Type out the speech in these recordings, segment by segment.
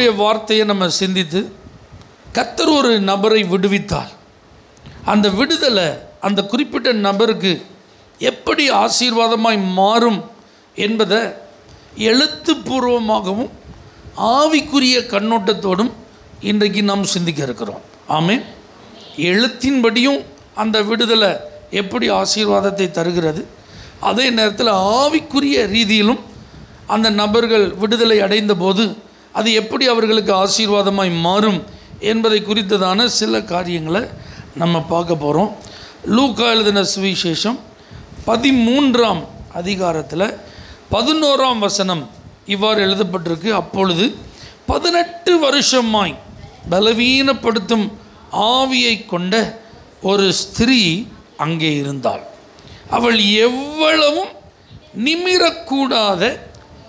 கர்த்தருடைய வார்த்தையை நம்ம சிந்தித்து, கர்த்தர் ஒரு நபரை விடுவித்தால் அந்த விடுதலை அந்த குறிப்பிட்ட நபருக்கு எப்படி ஆசீர்வாதமாய் மாறும் என்பதை எழுத்துப்பூர்வமாகவும் ஆவிக்குரிய கண்ணோட்டத்தோடும் இன்றைக்கு நாம் சிந்திக்க இருக்கிறோம். ஆமென். எழுத்தின்படியும் அந்த விடுதலை எப்படி ஆசீர்வாதத்தை தருகிறது, அதே நேரத்தில் ஆவிக்குரிய ரீதியிலும் அந்த நபர்கள் விடுதலை அடைந்த போது அது எப்படி அவர்களுக்கு ஆசீர்வாதமாய் மாறும் என்பதை குறித்ததான சில காரியங்களை நம்ம பார்க்க போகிறோம். லூக்கா எழுதின சுவிசேஷம் 13ஆம் அதிகாரத்தில் 11ஆம் வசனம் இவ்வாறு எழுதப்பட்டிருக்கு. அப்பொழுது 18 வருஷமாய் பலவீனப்படுத்தும் ஆவியை கொண்ட ஒரு ஸ்திரீ அங்கே இருந்தாள். அவள் எவ்வளவும் நிமிரக்கூடாத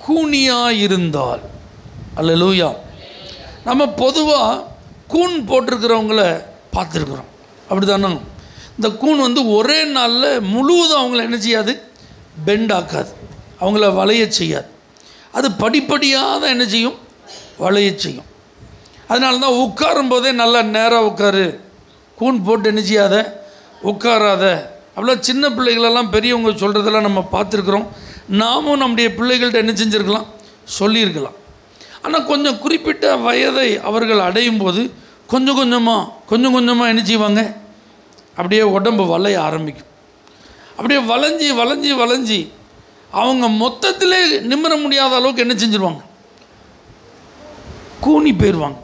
கூனியாயிருந்தாள். அல்லேலூயா. நம்ம பொதுவாக கூன் போட்டிருக்கிறவங்கள பார்த்துருக்குறோம், அப்படி தானே? இந்த கூன் ஒரே நாளில் முழுவதும் அவங்கள என்ன செய்யாது, பெண்ட் ஆக்காது, அவங்கள வளைய செய்யாது. அது படிப்படியாக தான் என்ன செய்யும், வளைய செய்யும். அதனால தான் உட்காரும் போதே நல்லா நேராக உட்காரு, கூன் போட்டு என்ன செய்யாத, உட்காராத. அப்படிலாம் சின்ன பிள்ளைகளெல்லாம் பெரியவங்க சொல்கிறதெல்லாம் நம்ம பார்த்துருக்குறோம். நாமும் நம்முடைய பிள்ளைகள்கிட்ட என்ன செஞ்சுருக்கலாம், சொல்லியிருக்கலாம். ஆனால் கொஞ்சம் குறிப்பிட்ட வயதை அவர்கள் அடையும் போது கொஞ்சம் கொஞ்சமாக என்ன செய்வாங்க, அப்படியே உடம்பு வளைய ஆரம்பிக்கும். அப்படியே வளைஞ்சி வளைஞ்சி வளைஞ்சி அவங்க மொத்தத்திலே நிமிர முடியாத அளவுக்கு என்ன செஞ்சுருவாங்க, கூனி போயிடுவாங்க.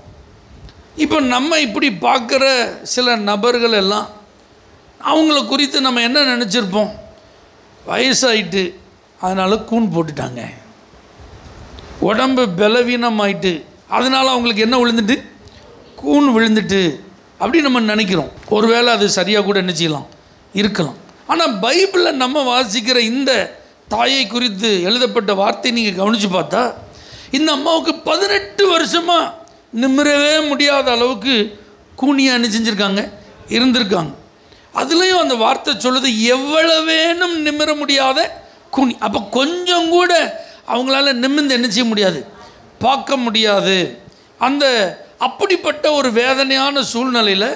இப்போ நம்ம இப்படி பார்க்குற சில நபர்கள் எல்லாம் அவங்கள குறித்து நம்ம என்ன நினச்சிருப்போம், வயசாயிட்டு அதனால் கூன் போட்டுட்டாங்க, உடம்பு பலவீனமாயிட்டு அதனால் அவங்களுக்கு என்ன விழுந்துட்டு, கூன் விழுந்துட்டு அப்படி நம்ம நினைக்கிறோம். ஒருவேளை அது சரியாக கூட என்ன செய்யலாம், இருக்கலாம். ஆனால் பைபிளில் நம்ம வாசிக்கிற இந்த தாயை குறித்து எழுதப்பட்ட வார்த்தை நீங்கள் கவனித்து பார்த்தா, இந்த அம்மாவுக்கு 18 வருஷமாக நிமிரவே முடியாத அளவுக்கு கூனியாக என்ன செஞ்சுருக்காங்க, இருந்திருக்காங்க. அதுலேயும் அந்த வார்த்தை சொல்லுது, எவ்வளவேனும் நிமிர முடியாத கூனி. அப்போ கொஞ்சம் கூட அவங்களால நிமிர்ந்து என்ன செய்ய முடியாது, பார்க்க முடியாது. அந்த அப்படிப்பட்ட ஒரு வேதனையான சூழ்நிலையில்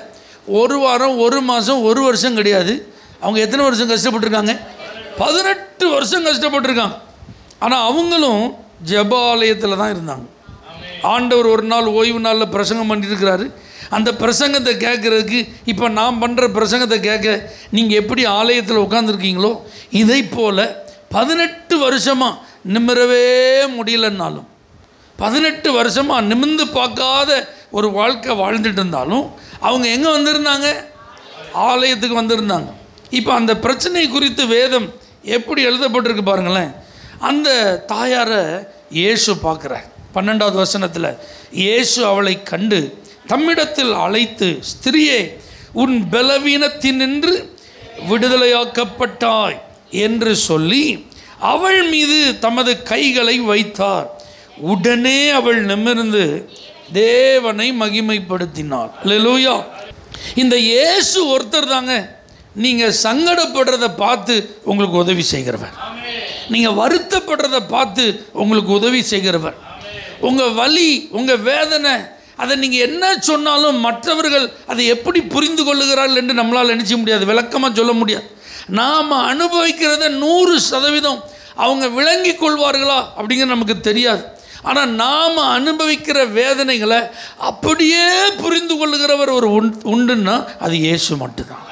ஒரு வாரம், ஒரு மாதம், ஒரு வருஷம் கிடையாது, அவங்க எத்தனை வருஷம் கஷ்டப்பட்டுருக்காங்க, 18 வருஷம் கஷ்டப்பட்டுருக்காங்க. ஆனால் அவங்களும் ஜெபாலயத்தில் தான் இருந்தாங்க. ஆண்டவர் ஒரு நாள் ஓய்வு நாளில் பிரசங்கம் பண்ணியிருக்கிறாரு. அந்த பிரசங்கத்தை கேட்குறதுக்கு இப்போ நான் பண்ணுற பிரசங்கத்தை கேட்க நீங்கள் எப்படி ஆலயத்தில் உட்காந்துருக்கீங்களோ, இதை போல் 18 வருஷமாக நிமிரவே முடியலன்னாலும், 18 வருஷமாக நிமிர்ந்து பார்க்காத ஒரு வாழ்க்கை வாழ்ந்துட்டு இருந்தாலும் அவங்க எங்கே வந்திருந்தாங்க, ஆலயத்துக்கு வந்திருந்தாங்க. இப்போ அந்த பிரச்சனை குறித்து வேதம் எப்படி எழுதப்பட்டிருக்கு பாருங்களேன். அந்த தாயாரை இயேசு பார்க்குறார். 12வது வசனத்தில், இயேசு அவளை கண்டு தம்மிடத்தில் அழைத்து, ஸ்திரியே, உன் பலவீனத்தினின்று விடுதலையாக்கப்பட்டாய் என்று சொல்லி அவள் மீது தமது கைகளை வைத்தார். உடனே அவள் நிமிர்ந்து தேவனை மகிமைப்படுத்தினாள். அல்லேலூயா. இந்த இயேசு ஒருத்தர் தாங்க நீங்கள் சங்கடப்படுறதை பார்த்து உங்களுக்கு உதவி செய்கிறவர், நீங்கள் வருத்தப்படுறதை பார்த்து உங்களுக்கு உதவி செய்கிறவர். உங்கள் வலி, உங்கள் வேதனை, அதை நீங்கள் என்ன சொன்னாலும் மற்றவர்கள் அதை எப்படி புரிந்து கொள்ளுகிறார்கள் என்று நம்மளால் நினைச்ச முடியாது, விளக்கமாக சொல்ல முடியாது. நாம் அனுபவிக்கிறத 100% அவங்க விளங்கி கொள்வார்களா அப்படிங்கிற நமக்கு தெரியாது. ஆனால் நாம் அனுபவிக்கிற வேதனைகளை அப்படியே புரிந்து கொள்ளுகிறவர் ஒரு உண்டுன்னா அது இயேசு மட்டும்தான்.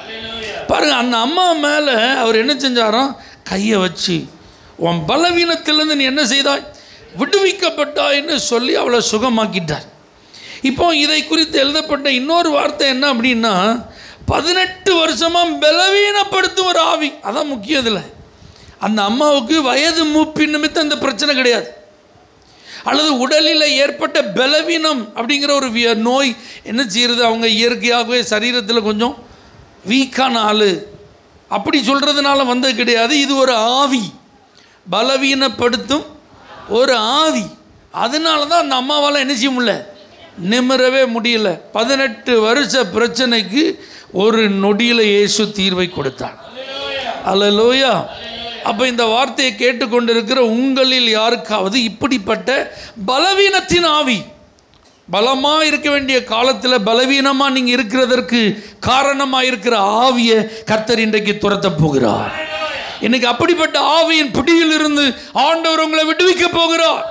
பாருங்கள், அந்த அம்மா மேலே அவர் என்ன செஞ்சாராம், கையை வச்சு, உன் பலவீனத்திலேருந்து நீ என்ன செய்தாய், விடுவிக்கப்பட்டாய்ன்னு சொல்லி அவளை சுகமாக்கிட்டார். இப்போ இதை குறித்து எழுதப்பட்ட இன்னொரு வார்த்தை என்ன அப்படின்னா, 18 வருஷமாக பலவீனப்படுத்தும் ஒரு ஆவி. அதான் முக்கியம். இதில் அந்த அம்மாவுக்கு வயது மூப்பின் நிமித்தம் இந்த பிரச்சனை கிடையாது, அல்லது உடலில் ஏற்பட்ட பலவீனம் அப்படிங்கிற ஒரு நோய் என்ன செய்கிறது, அவங்க இயற்கையாகவே சரீரத்தில் கொஞ்சம் வீக்கான ஆள் அப்படி சொல்கிறதுனால வந்தது கிடையாது. இது ஒரு ஆவி, பலவீனப்படுத்தும் ஒரு ஆவி. அதனால தான் அந்த அம்மாவால் என்ன செய்ய முடியல, நிமிரவே முடியல. 18 வருஷ பிரச்சனைக்கு ஒரு நொடியில் இயேசு தீர்வை கொடுத்தார். அல்லேலூயா. அப்போ இந்த வார்த்தையை கேட்டுக்கொண்டிருக்கிற உங்களில் யாருக்காவது இப்படிப்பட்ட பலவீனத்தின் ஆவி, பலமாக இருக்க வேண்டிய காலத்தில் பலவீனமாக நீங்கள் இருக்கிறதற்கு காரணமாக இருக்கிற ஆவியை கர்த்தர் இன்றைக்கு துரத்த போகிறார். இன்னைக்கு அப்படிப்பட்ட ஆவியின் பிடியில் இருந்து ஆண்டவர் உங்களை விடுவிக்க போகிறார்.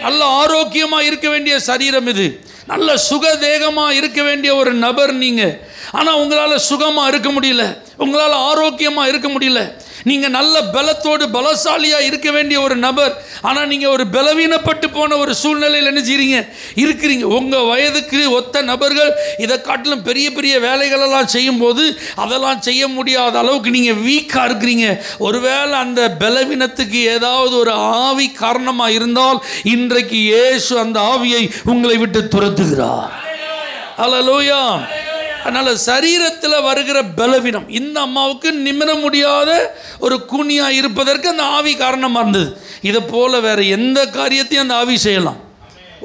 நல்ல ஆரோக்கியமாக இருக்க வேண்டிய சரீரம் இது, நல்ல சுக தேகமாக இருக்க வேண்டிய ஒரு நபர் நீங்கள். ஆனால் உங்களால் சுகமாக இருக்க முடியல, உங்களால் ஆரோக்கியமாக இருக்க முடியல. நீங்கள் நல்ல பலத்தோடு பலசாலியாக இருக்க வேண்டிய ஒரு நபர், ஆனால் நீங்கள் ஒரு பலவீனப்பட்டு போன ஒரு சூழ்நிலையில் என்ன செய்கிறீங்க இருக்கிறீங்க. உங்கள் வயதுக்கு ஒத்த நபர்கள் இதை காட்டிலும் பெரிய பெரிய வேலைகளெல்லாம் செய்யும்போது அதெல்லாம் செய்ய முடியாத அளவுக்கு நீங்கள் வீக்காக இருக்கிறீங்க. ஒருவேளை அந்த பலவீனத்துக்கு ஏதாவது ஒரு ஆவி காரணமாக இருந்தால் இன்றைக்கு இயேசு அந்த ஆவியை உங்களை விட்டு துரத்துகிறார். அல்லேலூயா. அதனால் சரீரத்தில் வருகிற பலவீனம், இந்த அம்மாவுக்கு நிமிர முடியாத ஒரு கூனியாக இருப்பதற்கு அந்த ஆவி காரணமாக இருந்தது. இதை போல் வேறு எந்த காரியத்தையும் அந்த ஆவி செய்யலாம்.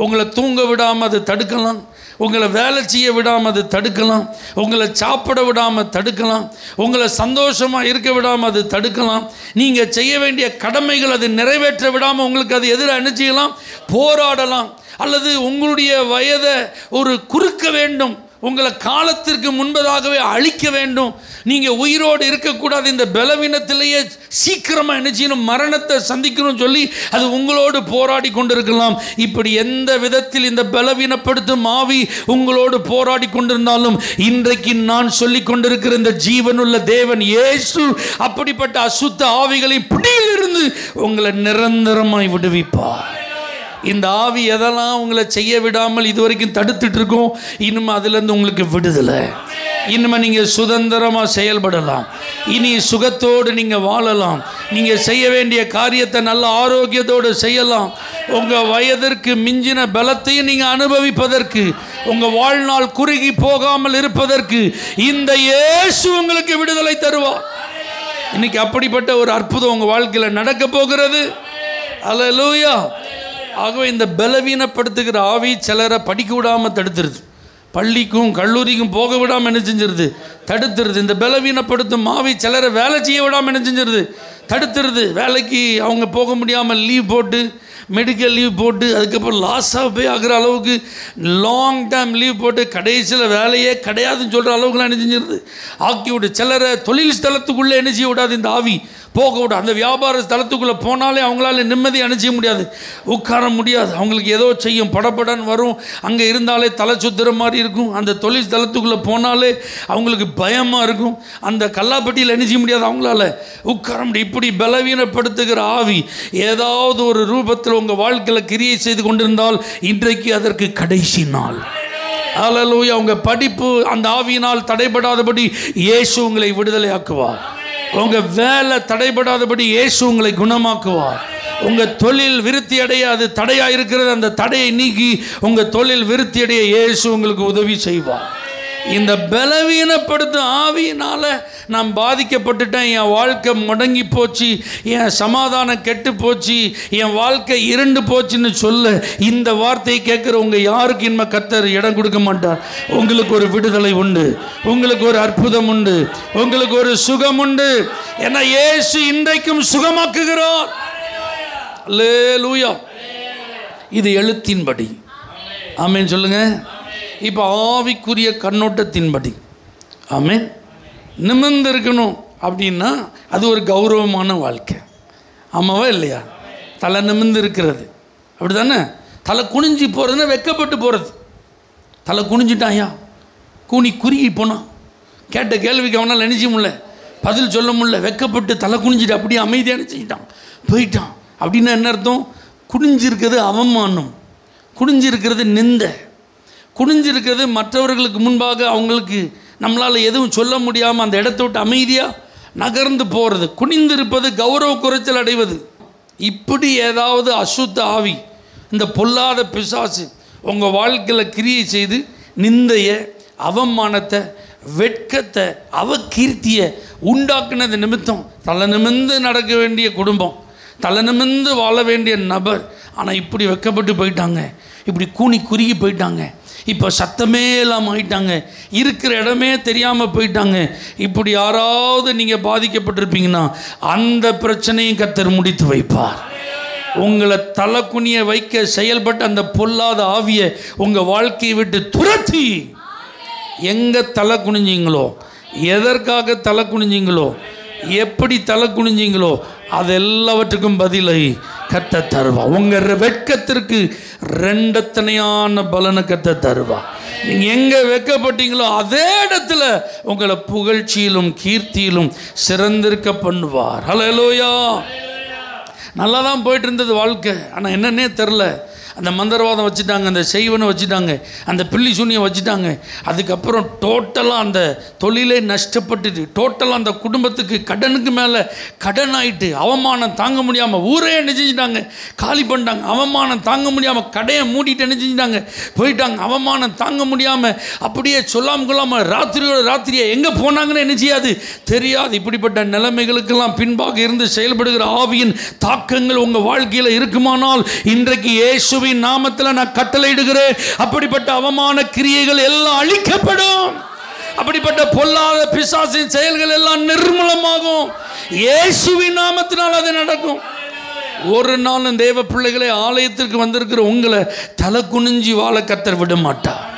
உங்களை தூங்க விடாமல் அது தடுக்கலாம், உங்களை வேலை செய்ய விடாமல் அது தடுக்கலாம், உங்களை சாப்பிட விடாமல் தடுக்கலாம், உங்களை சந்தோஷமாக இருக்க விடாமல் அது தடுக்கலாம், நீங்கள் செய்ய வேண்டிய கடமைகள் அது நிறைவேற்ற விடாமல் உங்களுக்கு அது எதிராக என்ன செய்யலாம், போராடலாம். அல்லது உங்களுடைய வயதை ஒரு குறுக்க வேண்டும், உங்களை காலத்திற்கு முன்பதாகவே அழிக்க வேண்டும், நீங்கள் உயிரோடு இருக்கக்கூடாது, இந்த பலவீனத்திலேயே சீக்கிரமாக என்ன செய்யணும், மரணத்தை சந்திக்கணும்னு சொல்லி அது உங்களோடு போராடி கொண்டிருக்கலாம். இப்படி எந்த விதத்தில் இந்த பலவீனப்படுத்தும் ஆவி உங்களோடு போராடி கொண்டிருந்தாலும் இன்றைக்கு நான் சொல்லி கொண்டிருக்கிற இந்த ஜீவனுள்ள தேவன் இயேசு அப்படிப்பட்ட அசுத்த ஆவிகளின் பிடியிலிருந்து உங்களை நிரந்தரமாய் விடுவிப்பார். இந்த ஆவி எதெல்லாம் உங்களை செய்ய விடாமல் இதுவரைக்கும் தடுத்துட்டு இருக்கோம், இனிமே அதுலேருந்து உங்களுக்கு விடுதலை. இனிமே நீங்கள் சுதந்திரமாக செயல்படலாம், இனி சுகத்தோடு நீங்கள் வாழலாம், நீங்கள் செய்ய வேண்டிய காரியத்தை நல்ல ஆரோக்கியத்தோடு செய்யலாம். உங்கள் வயதிற்கு மிஞ்சின பலத்தையும் நீங்கள் அனுபவிப்பதற்கு, உங்கள் வாழ்நாள் குறுகி போகாமல் இருப்பதற்கு இந்த இயேசு உங்களுக்கு விடுதலை தருவார். இன்னைக்கு அப்படிப்பட்ட ஒரு அற்புதம் உங்கள் வாழ்க்கையில் நடக்க போகிறது. அல்லேலூயா. ஆகவே இந்த பலவீனப்படுத்துகிற ஆவி சிலரை படிக்க விடாமல் தடுத்துருது, பள்ளிக்கும் கல்லூரிக்கும் போக விடாமல் என்ன செஞ்சிருது, தடுத்துருது. இந்த பலவீனப்படுத்தும் ஆவி சிலரை வேலை செய்ய விடாமல் என்ன செஞ்சிருது, தடுத்துருது. வேலைக்கு அவங்க போக முடியாமல் லீவ் போட்டு, மெடிக்கல் லீவ் போட்டு, அதுக்கப்புறம் லாஸாக போய் ஆகிற அளவுக்கு லாங் டைம் லீவ் போட்டு கடைசியில் வேலையே கிடையாதுன்னு சொல்கிற அளவுக்குலாம் என்ன செஞ்சிருது, ஆக்கி விடு. சிலரை தொழில் ஸ்தலத்துக்குள்ளே என்ன செய்ய விடாது, இந்த ஆவி போக விட. அந்த வியாபார ஸ்தலத்துக்குள்ளே போனாலே அவங்களால நிம்மதி அனுப்பிக்க முடியாது, உட்கார முடியாது, அவங்களுக்கு ஏதோ செய்யும், படப்படன்னு வரும், அங்கே இருந்தாலே தலை சுத்துற மாதிரி இருக்கும். அந்த தொழில் ஸ்தலத்துக்குள்ளே போனாலே அவங்களுக்கு பயமாக இருக்கும், அந்த கல்லாப்பட்டியில் என்ன செய்ய முடியாது, அவங்களால உட்கார முடியும். இப்படி பலவீனப்படுத்துகிற ஆவி ஏதாவது ஒரு ரூபத்தில் உங்கள் வாழ்க்கையில் கிரியை செய்து கொண்டிருந்தால் இன்றைக்கு அதற்கு கடைசி நாள். அல்லேலூயா. உங்கள் படிப்பு அந்த ஆவியினால் தடைபடாதபடி இயேசு உங்களை விடுதலை ஆக்குவார். உங்கள் வேலை தடைபடாதபடி இயேசு உங்களை குணமாக்குவார். உங்கள் தொழில் விருத்தி அடைய அது தடையாக இருக்கிறது, அந்த தடையை நீக்கி உங்கள் தொழில் விருத்தி அடைய இயேசு உங்களுக்கு உதவி செய்வார். இந்த பலவீனப்படுத்தும் ஆவியினால் நான் பாதிக்கப்பட்டுட்டேன், என் வாழ்க்கை முடங்கி போச்சு, என் சமாதானம் கெட்டு போச்சு, என் வாழ்க்கை இருண்டு போச்சுன்னு சொல்ல இந்த வார்த்தையை கேட்குறவங்க யாருக்கு இனிமே கர்த்தர் இடம் கொடுக்க மாட்டார். உங்களுக்கு ஒரு விடுதலை உண்டு, உங்களுக்கு ஒரு அற்புதம் உண்டு, உங்களுக்கு ஒரு சுகம் உண்டு. ஏன்னா இயேசு இன்றைக்கும் சுகமாக்குகிறார். அல்லேலூயா. இது எழுத்தின்படி. ஆமென் சொல்லுங்க. இப்போ ஆவிக்குரிய கண்ணோட்டத்தின்படி ஆமென். நிமிர்ந்து இருக்கணும் அப்படின்னா அது ஒரு கௌரவமான வாழ்க்கை. ஆமாவா இல்லையா? தலை நிமிர்ந்து இருக்கிறது அப்படி தானே. தலை குனிஞ்சி போகிறதுன்னா வெக்கப்பட்டு போகிறது. தலை குனிஞ்சிட்டாயா, கூனி குறுகி போனான், கேட்ட கேள்விக்கு அவனால் நினைச்ச முடியல, பதில் சொல்ல முடியல, வெக்கப்பட்டு தலை குனிஞ்சிட்டு அப்படியே அமைதியாக நினச்சிக்கிட்டான், போயிட்டான். அப்படின்னா என்ன அர்த்தம்? குனிஞ்சிருக்கிறது அவமானம், குனிஞ்சிருக்கிறது நிந்தை, குனிஞ்சிருக்கிறது மற்றவர்களுக்கு முன்பாக அவங்களுக்கு நம்மளால் எதுவும் சொல்ல முடியாமல் அந்த இடத்த விட்டு அமைதியாக நகர்ந்து போகிறது. குனிந்திருப்பது கௌரவ குறைச்சல் அடைவது. இப்படி ஏதாவது அசுத்த ஆவி, இந்த பொல்லாத பிசாசு உங்கள் வாழ்க்கையில் கிரியை செய்து நிந்தையை, அவமானத்தை, வெட்கத்தை, அவகீர்த்தியை உண்டாக்குனது நிமித்தம் தலை நிமிர்ந்து நடக்க வேண்டிய குடும்பம், தலை நிமிர்ந்து வாழ வேண்டிய நபர், ஆனால் இப்படி வெட்கப்பட்டு போயிட்டாங்க, இப்படி கூனி குறுகி போயிட்டாங்க, இப்போ சத்தமே இல்லாமல் ஆயிட்டாங்க, இருக்கிற இடமே தெரியாமல் போயிட்டாங்க. இப்படி யாராவது நீங்கள் பாதிக்கப்பட்டிருப்பீங்கன்னா அந்த பிரச்சனையும் கர்த்தர் முடித்து வைப்பார். உங்களை தலை குனிய வைக்க செயல்பட்ட அந்த பொல்லாத ஆவியை உங்கள் வாழ்க்கையை விட்டு துரத்தி எங்கே தலை குனிஞ்சிங்களோ, எதற்காக தலை குனிஞ்சிங்களோ, எப்படி தலை குனிஞ்சிங்களோ அது எல்லாவற்றுக்கும் பதிலை கர்த்தர் தருவா. உங்கள் வெட்கத்திற்கு ரெண்டத்தனையான பலனை கர்த்தர் தருவா. நீங்கள் எங்கே வெட்கப்பட்டீங்களோ அதே இடத்துல உங்களை புகழ்ச்சியிலும் கீர்த்தியிலும் சிறந்திருக்க பண்ணுவார். ஹல்லேலூயா. நல்லா தான் போயிட்டு இருந்தது வாழ்க்கை. ஆனால் என்னன்னே தெரில. அந்த மந்திரவாதம் வச்சுட்டாங்க, அந்த செய்வனை வச்சுட்டாங்க, அந்த பில்லி சூனியம் வச்சுட்டாங்க. அதுக்கப்புறம் டோட்டலாக அந்த தொழிலே நஷ்டப்பட்டுட்டு, டோட்டலாக அந்த குடும்பத்துக்கு கடனுக்கு மேலே கடன் ஆகிட்டு, அவமானம் தாங்க முடியாமல் ஊரே என்ன செஞ்சிட்டாங்க, காலி பண்ணிட்டாங்க. அவமானம் தாங்க முடியாமல் கடையை மூடிட்டு என்ன செஞ்சிட்டாங்க, போயிட்டாங்க. அவமானம் தாங்க முடியாமல் அப்படியே சொல்லாமல் கொள்ளாமல் ராத்திரியோட ராத்திரியை எங்கே போனாங்கன்னு என்ன செய்யாது, தெரியாது. இப்படிப்பட்ட நிலைமைகளுக்கெல்லாம் பின்பாக இருந்து செயல்படுகிற ஆவியின் தாக்கங்கள் உங்கள் வாழ்க்கையில் இருக்குமானால் இன்றைக்கு இயேசு நாமத்தில் நான் கட்டளையிடுகிறேன். அப்படிப்பட்ட அவமான கிரியைகள் எல்லாம் அழிக்கப்படும். அப்படிப்பட்ட பொல்லாத பிசாசின் செயல்கள் எல்லாம் நிர்மூலமாகும். இயேசுவின் நாமத்தினால் அது நடக்கும். ஒரு நாள் தேவ பிள்ளைகளை ஆலயத்திற்கு வந்திருக்கிற உங்களை தலை குனிஞ்சி வாழ கர்த்தர் விட மாட்டார்.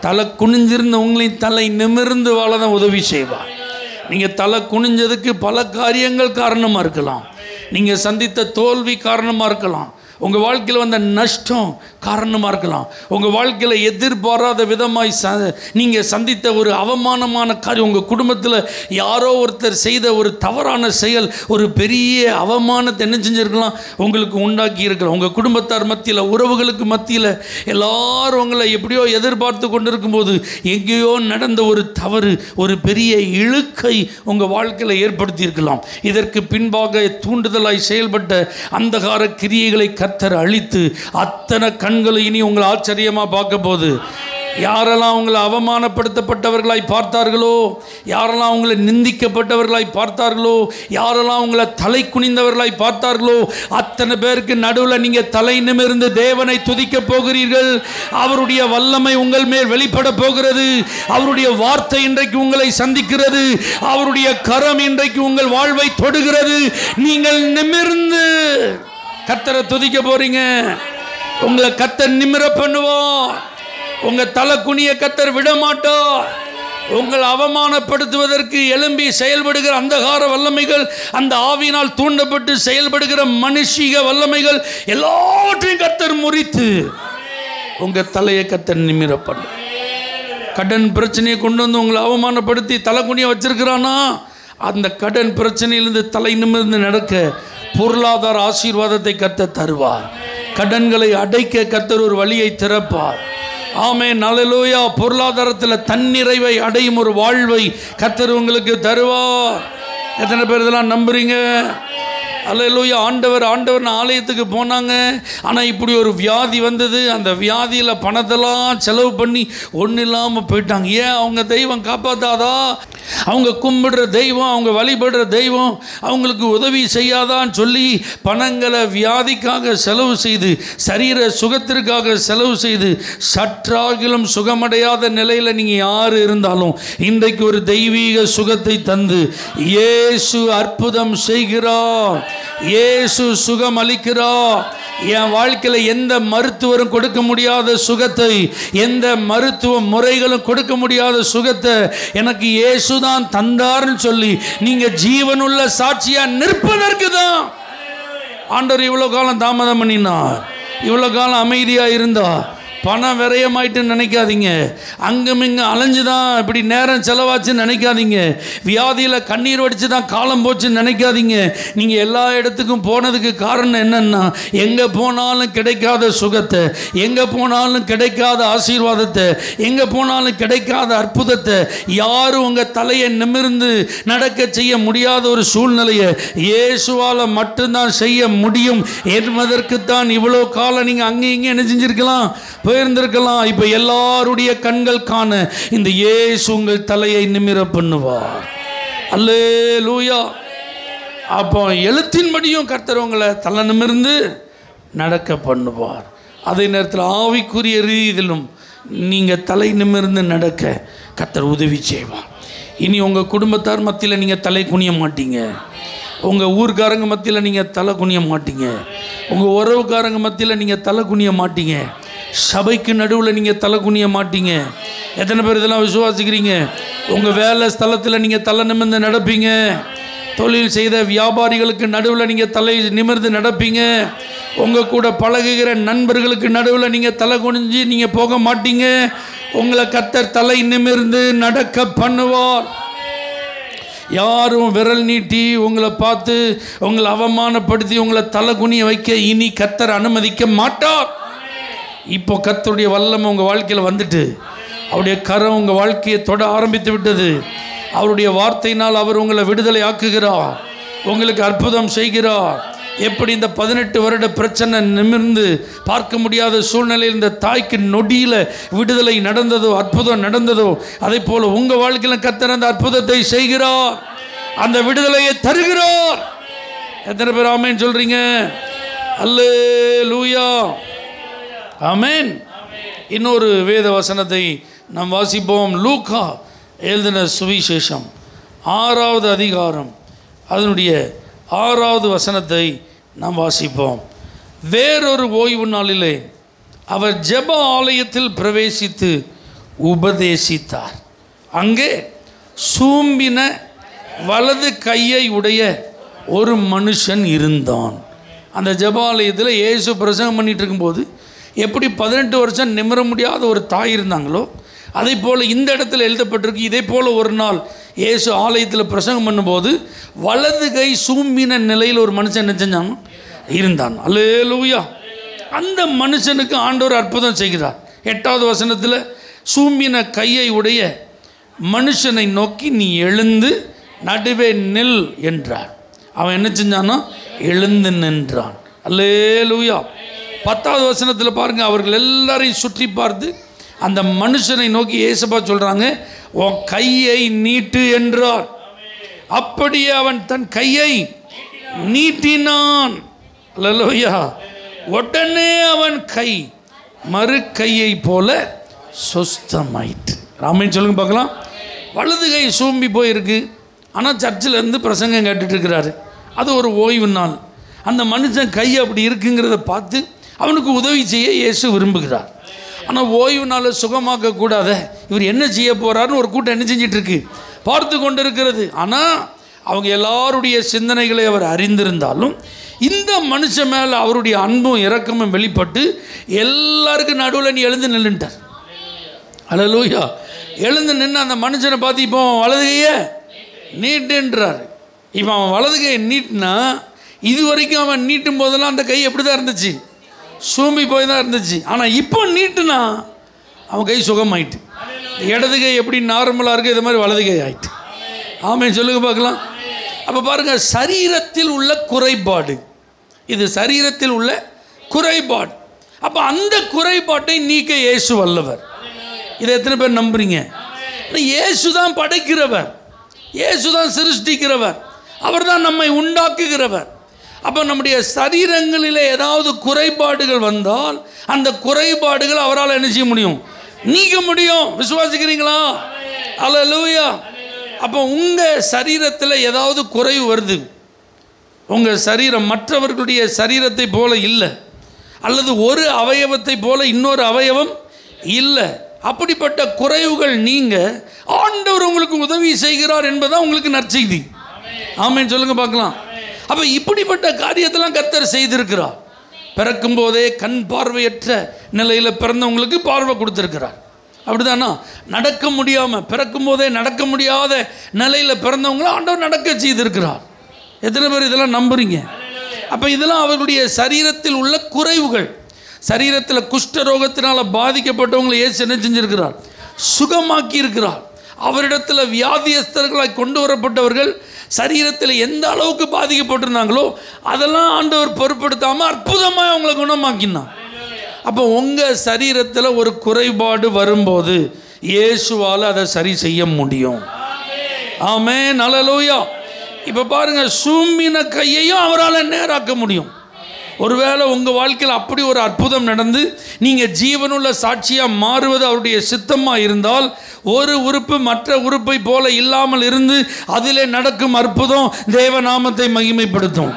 தலை குனிஞ்சிருந்த உங்களையும் தலை நிமிர்ந்து வாழ தான் உதவி செய்வார். நீங்கள் தலை குனிஞ்சதுக்கு பல காரியங்கள் காரணமாக இருக்கலாம். நீங்கள் சந்தித்த தோல்வி காரணமாக இருக்கலாம். உங்கள் வாழ்க்கையில் வந்த நஷ்டம் காரணமாக இருக்கலாம். உங்கள் வாழ்க்கையில் எதிர்பாராத விதமாய் நீங்கள் சந்தித்த ஒரு அவமானமான காரியம், உங்கள் குடும்பத்தில் யாரோ ஒருத்தர் செய்த ஒரு தவறான செயல் ஒரு பெரிய அவமானத்தை என்ன செஞ்சுருக்கலாம், உங்களுக்கு உண்டாக்கி இருக்கலாம். உங்கள் குடும்பத்தார் மத்தியில், உறவுகளுக்கு மத்தியில் எல்லாரும் உங்களை எப்படியோ எதிர்பார்த்து கொண்டு இருக்கும்போது எங்கேயோ நடந்த ஒரு தவறு ஒரு பெரிய இழுக்கை உங்கள் வாழ்க்கையில் ஏற்படுத்தி இருக்கலாம். இதற்கு பின்பாக தூண்டுதலாய் செயல்பட்ட அந்தகார கிரியைகளை கர்த்தர் அழித்து அத்தனை கண்களை இனி உங்களை ஆச்சரியமாக பார்க்க போது. யாரெல்லாம் உங்களை அவமானப்படுத்தப்பட்டவர்களாய் பார்த்தார்களோ, யாரெல்லாம் உங்களை நிந்திக்கப்பட்டவர்களாய் பார்த்தார்களோ, யாரெல்லாம் உங்களை தலை குனிந்தவர்களாய் பார்த்தார்களோ அத்தனை பேருக்கு நடுவில் நீங்கள் தலை நிமிர்ந்து தேவனை துதிக்க போகிறீர்கள். அவருடைய வல்லமை உங்கள் மேல் வெளிப்பட போகிறது. அவருடைய வார்த்தை இன்றைக்கு உங்களை சந்திக்கிறது. அவருடைய கரம் இன்றைக்கு உங்கள் வாழ்வை தொடுகிறது. நீங்கள் நிமிர்ந்து கர்த்தரை துதிக்க போறீங்க. உங்களை கர்த்தர் நிமிர பண்ணுவார். உங்க தலை குனிய கர்த்தர் விட மாட்டார். உங்களை அவமானப்படுத்துவதற்கு எழும்பி செயல்படுகிற அந்தகார வல்லமைகள், அந்த ஆவியினால் தூண்டப்பட்டு செயல்படுகிற மனுஷிக வல்லமைகள் எல்லாவற்றையும் கர்த்தர் முறித்து உங்க தலையை கர்த்தர் நிமிர பண்ணு. கடன் பிரச்சனையை கொண்டு வந்து உங்களை அவமானப்படுத்தி தலை குனிய வச்சிருக்கிறானா, அந்த கடன் பிரச்சனையிலிருந்து தலை நிமிர்ந்து நடக்க பொருளாதார ஆசீர்வாதத்தை கர்த்தர் தருவார். கடன்களை அடைக்க கர்த்தர் ஒரு வழியை திறப்பார். ஆமென், அல்லேலூயா. பொருளாதாரத்தில் தன்னிறைவை அடையும் ஒரு வாழ்வை கர்த்தர் உங்களுக்கு தருவார். எத்தனை பேர் இதெல்லாம் நம்புறீங்க? அல்லேலூயா. ஆண்டவர் ஆலயத்துக்கு போனாங்க. ஆனால் இப்படி ஒரு வியாதி வந்தது. அந்த வியாதியில் பணத்தெல்லாம் செலவு பண்ணி ஒன்றும் இல்லாமல் போயிட்டாங்க. ஏன்? அவங்க தெய்வம் காப்பாற்றாதா? அவங்க கும்பிடுற தெய்வம், அவங்க வழிபடுற தெய்வம் அவங்களுக்கு உதவி செய்யாதான்னு சொல்லி பணங்களை வியாதிக்காக செலவு செய்து, சரீர சுகத்திற்காக செலவு செய்து, சற்றாகிலும் சுகமடையாத நிலையில் நீங்கள் யார் இருந்தாலும் இன்றைக்கு ஒரு தெய்வீக சுகத்தை தந்து இயேசு அற்புதம் செய்கிறார். இயேசு சுகம் அளிக்கிறார். என் வாழ்க்கையில் எந்த மருத்துவரும் கொடுக்க முடியாத சுகத்தை, எந்த மருத்துவ முறைகளும் கொடுக்க முடியாத சுகத்தை எனக்கு இயேசு தான் தந்தார்னு சொல்லி நீங்க ஜீவனுள்ள சாட்சியா நிற்பதற்கு தான் ஆண்டவர் இவ்வளவு காலம் தாமதம் பண்ணினார். இவ்வளவு காலம் அமைதியா இருந்தா. பணம் விரயமாயிட்டுன்னு நினைக்காதீங்க. அங்கும் இங்கே அலைஞ்சு தான் இப்படி நேரம் செலவாச்சுன்னு நினைக்காதீங்க. வியாதியில் கண்ணீர் வடித்து தான் காலம் போச்சுன்னு நினைக்காதீங்க. நீங்கள் எல்லா இடத்துக்கும் போனதுக்கு காரணம் என்னென்னா, எங்கே போனாலும் கிடைக்காத சுகத்தை, எங்கே போனாலும் கிடைக்காத ஆசீர்வாதத்தை, எங்கே போனாலும் கிடைக்காத அற்புதத்தை, யாரும் உங்கள் தலையை நிமிர்ந்து நடக்க செய்ய முடியாத ஒரு சூழ்நிலையை இயேசுவால் மட்டும்தான் செய்ய முடியும் என்பதற்குத்தான் இவ்வளோ காலம் நீங்கள் அங்கே இங்கே என்ன செஞ்சுருக்கலாம், போயிருந்திருக்கலாம். இப்போ எல்லாருடைய கண்கள் காண இந்த இயேசு உங்கள் தலையை நிமிர பண்ணுவார். அல்லேலூயா. அப்போ எழுத்தின்படியும் கர்த்தர் உங்களை தலை நிமிர்ந்து நடக்க பண்ணுவார். அதே நேரத்தில் ஆவிக்குரிய ரீதியிலும் நீங்கள் தலை நிமிர்ந்து நடக்க கர்த்தர் உதவி செய்வார். இனி உங்கள் குடும்பத்தார் மத்தியில் நீங்கள் தலை குனிய மாட்டீங்க. உங்கள் ஊர்க்காரங்க மத்தியில் நீங்கள் தலை குனிய மாட்டீங்க. உங்கள் உறவுக்காரங்க மத்தியில் நீங்கள் தலை குனிய மாட்டீங்க. சபைக்கு நடுவில் நீங்கள் தலை குனிய மாட்டீங்க. எத்தனை பேர் இதெல்லாம் விசுவாசிக்கிறீங்க? உங்கள் வேலை ஸ்தலத்தில் நீங்கள் தலை நிமிர்ந்து நடப்பீங்க. தொழில் செய்த வியாபாரிகளுக்கு நடுவில் நீங்கள் தலை நிமிர்ந்து நடப்பீங்க. உங்கள் கூட பழகுகிற நண்பர்களுக்கு நடுவில் நீங்கள் தலை குனிஞ்சு நீங்கள் போக மாட்டீங்க. உங்களை கர்த்தர் தலை நிமிர்ந்து நடக்க பண்ணுவார். யாரும் விரல் நீட்டி உங்களை பார்த்து உங்களை அவமானப்படுத்தி உங்களை தலை குனிய வைக்க இனி கர்த்தர் அனுமதிக்க மாட்டார். இப்போ கர்த்தருடைய வல்லமை உங்கள் வாழ்க்கையில் வந்துட்டு அவருடைய கரம் உங்கள் வாழ்க்கையை தொட ஆரம்பித்து விட்டது. அவருடைய வார்த்தையினால் அவர் உங்களை விடுதலை ஆக்குகிறார், உங்களுக்கு அற்புதம் செய்கிறார். எப்படி இந்த 18 வருட பிரச்சனை நிமிர்ந்து பார்க்க முடியாத சூழ்நிலையில் இந்த தாய்க்கு நொடியில் விடுதலை நடந்ததோ, அற்புதம் நடந்ததோ, அதே போல் உங்கள் வாழ்க்கையில் கர்த்தர் அந்த அற்புதத்தை செய்கிறார், அந்த விடுதலையை தருகிறார். எத்தனை பேர் ஆமேன் சொல்றீங்க? அல்லேலூயா, ஆமேன். இன்னொரு வேத வசனத்தை நாம் வாசிப்போம். லூக்கா எழுதின சுவிசேஷம் 6வது அதிகாரம் அதனுடைய 6வது வசனத்தை நாம் வாசிப்போம். வேறொரு ஓய்வு நாளிலே அவர் ஜெப ஆலயத்தில் பிரவேசித்து உபதேசித்தார். அங்கே சூம்பின வலது கையை உடைய ஒரு மனுஷன் இருந்தான். அந்த ஜெபாலயத்தில் இயேசு பிரசங்கம் பண்ணிட்டு இருக்கும்போது எப்படி 18 வருஷம் நிமிர முடியாத ஒரு தாய் இருந்தாங்களோ, அதே போல் இந்த இடத்துல எழுதப்பட்டிருக்கு. இதே போல் ஒரு நாள் இயேசு ஆலயத்தில் பிரசங்கம் பண்ணும்போது வலது கை சூம்பின நிலையில் ஒரு மனுஷன் என்ன செஞ்சான்? இருந்தான். அல்லேலூயா. அந்த மனுஷனுக்கு ஆண்டவர் அற்புதம் செய்கிறார். 8வது வசனத்தில் சூம்பின கையை உடைய மனுஷனை நோக்கி நீ எழுந்து நடுவே நில் என்றார். அவன் என்ன செஞ்சானோ எழுந்து நின்றான். அல்லேலூயா. 10வது வசனத்தில் பாருங்கள், அவர்கள் எல்லாரையும் சுற்றி பார்த்து அந்த மனுஷனை நோக்கி இயேசுப்பா சொல்கிறாங்க, உன் கையை நீட்டு என்றார். அப்படியே அவன் தன் கையை நீட்டினான். அல்லேலூயா. உடனே அவன் கை மறு கையை போல சுஸ்தமாயிற்று. ராமன் சொல்லுங்க பார்க்கலாம். வலது கை சூம்பி போயிருக்கு, ஆனால் சர்ச்சில் இருந்து பிரசங்கம் கேட்டுட்டு இருக்கிறாரு. அது ஒரு ஓய்வு நாள். அந்த மனுஷன் கை அப்படி இருக்குங்கிறத பார்த்து அவனுக்கு உதவி செய்ய இயேசு விரும்புகிறார். ஆனால் ஓய்வு நாளை சுகமாக்கக்கூடாத இவர் என்ன செய்ய போகிறாருன்னு ஒரு கூட்டம் என்ன செஞ்சிட்ருக்கு? பார்த்து கொண்டு இருக்கிறது. ஆனால் அவங்க எல்லாருடைய சிந்தனைகளை அவர் அறிந்திருந்தாலும் இந்த மனுஷன் மேலே அவருடைய அன்பும் இரக்கமும் வெளிப்பட்டு எல்லாருக்கும் நடுவில் நீ எழுந்து நின்றுட்டார். அல்லேலூயா. எழுந்து நின்று அந்த மனுஷனை பார்த்து இப்போ வலதுகையை நீட்டுன்றார். இப்போ அவன் வலதுகையை நீட்டினா இது வரைக்கும் அவன் நீட்டும் போதெல்லாம் அந்த கை எப்படி தான் இருந்துச்சு? சூம்பி போய் தான் இருந்துச்சு. ஆனால் இப்போ நீட்டுனா அவன் கை சுகமாயிட்டு. இடது கை எப்படி நார்மலாக இருக்குது, இது மாதிரி வலது கை ஆயிட்டு. ஆமென் சொல்லுங்க பார்க்கலாம். அப்போ பாருங்கள், சரீரத்தில் உள்ள குறைபாடு, இது சரீரத்தில் உள்ள குறைபாடு. அப்போ அந்த குறைபாட்டை நீக்க இயேசு வல்லவர். இதை எத்தனை பேர் நம்புறீங்க? இயேசு தான் படைக்கிறவர், இயேசு தான் சிருஷ்டிக்கிறவர், அவர் தான் நம்மை உண்டாக்குகிறவர். அப்போ நம்முடைய சரீரங்களில் ஏதாவது குறைபாடுகள் வந்தால் அந்த குறைபாடுகள் அவரால் என்ன செய்ய முடியும்? நீக்க முடியும். விசுவாசிக்கிறீங்களா? அல்லேலூயா. அப்போ உங்கள் சரீரத்தில் ஏதாவது குறைவு வருது, உங்கள் சரீரம் மற்றவர்களுடைய சரீரத்தை போல இல்லை, அல்லது ஒரு அவயவத்தை போல இன்னொரு அவயவம் இல்லை, அப்படிப்பட்ட குறைவுகள் நீங்க ஆண்டவர் உங்களுக்கு உதவி செய்கிறார் என்பதான் உங்களுக்கு நற்செய்தி. ஆமென் சொல்லுங்க பார்க்கலாம். அப்போ இப்படிப்பட்ட காரியத்தெல்லாம் கர்த்தர் செய்திருக்கிறார். பிறக்கும் போதே கண் பார்வையற்ற நிலையில் பிறந்தவங்களுக்கு பார்வை கொடுத்துருக்கிறார். அப்படிதானா? நடக்க முடியாமல் பிறக்கும் போதே நடக்க முடியாத நிலையில் பிறந்தவங்கள ஆண்டவர் நடக்க செய்திருக்கிறார். எத்தனை பேர் இதெல்லாம் நம்புறீங்க? அப்போ இதெல்லாம் அவர்களுடைய சரீரத்தில் உள்ள குறைவுகள். சரீரத்தில் குஷ்டரோகத்தினால் பாதிக்கப்பட்டவங்களை இயேசு என்ன செஞ்சிருக்கிறார்? சுகமாக்கி இருக்கிறார். அவரிடத்தில் வியாதியஸ்தர்களாய் கொண்டு வரப்பட்டவர்கள் சரீரத்தில் எந்த அளவுக்கு பாதிக்கப்பட்டிருந்தாங்களோ அதெல்லாம் ஆண்டவர் பொருட்படுத்தாமல் அற்புதமாக அவங்களை குணமாக்கினார். அப்போ உங்கள் சரீரத்தில் ஒரு குறைபாடு வரும்போது இயேசுவால் அதை சரி செய்ய முடியும். ஆமென் அல்லேலூயா. இப்போ பாருங்கள், சூம்பின கையையும் அவரால் நேராக்க முடியும். ஒருவேளை உங்கள் வாழ்க்கையில் அப்படி ஒரு அற்புதம் நடந்து நீங்கள் ஜீவனுள்ள சாட்சியாக மாறுவது அவருடைய சித்தமாக இருந்தால், ஒரு உறுப்பு மற்ற உறுப்பை போல இல்லாமல் இருந்து அதிலே நடக்கும் அற்புதம் தேவநாமத்தை மகிமைப்படுத்தும்.